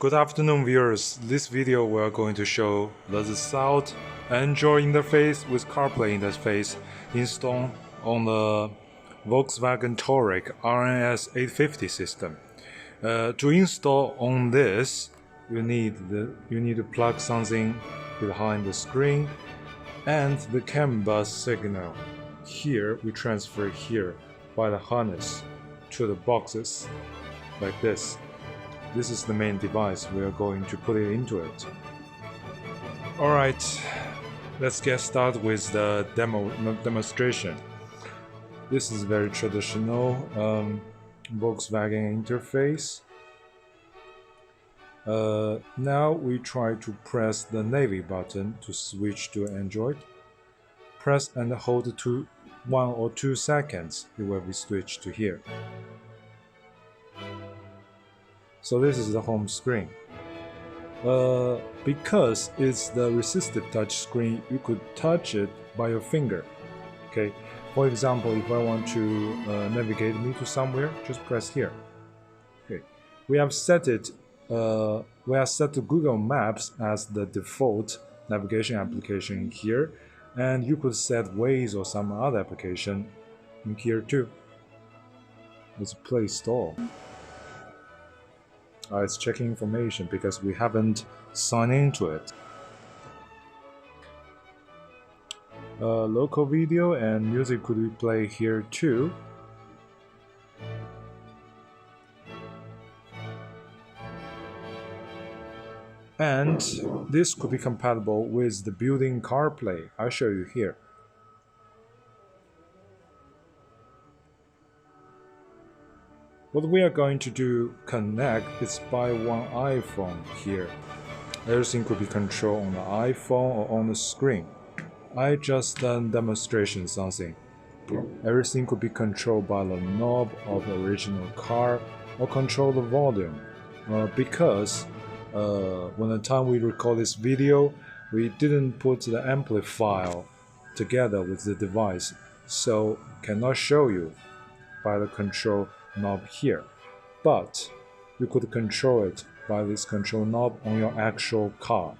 Good afternoon viewers, this video we are going to show the Lsailt Android interface with Carplay interface installed on the Volkswagen Touareg RNS850 system. To install on this, you need to plug something behind the screen and the CAN bus signal. Here we transfer here by the harness to the boxes like this. This is the main device we are going to put it into it. Alright, let's get started with the demonstration. This is very traditional Volkswagen interface. Now we try to press the navy button to switch to Android. Press and hold 1 or 2 seconds, it will be switched to here. So this is the home screen. Because it's the resistive touch screen, you could touch it by your finger. Okay. For example, if I want to navigate me to somewhere, just press here. Okay. We have set it. We have set Google Maps as the default navigation application here, and you could set Waze or some other application in here too. It's Play Store. It's checking information because we haven't signed into it. Local video and music could be played here too. And this could be compatible with the built-in Carplay. I'll show you here. What we are going to do connect is by one iPhone here. Everything could be controlled on the iPhone or on the screen. I just done demonstration something. Everything could be controlled by the knob of the original car or control the volume. Because when the time we record this video, we didn't put the amplifier together with the device, so cannot show you by the control knob here, but you could control it by this control knob on your actual car.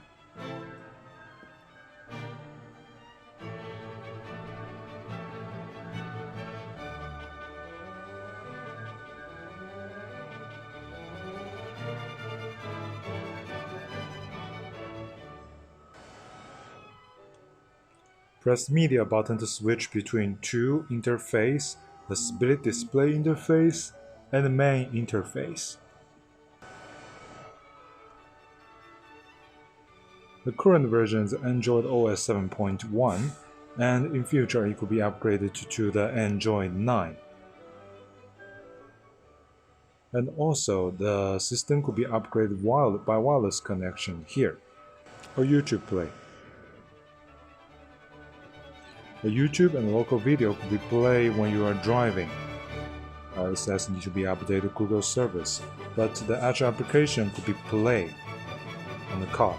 Press media button to switch between two interface, the split display interface and the main interface. The current version is Android OS 7.1, and in future it could be upgraded to the Android 9. And also the system could be upgraded by wireless connection here, or YouTube Play. The YouTube and local video could be played when you are driving. It says need to be updated Google service, but the actual application could be played on the car.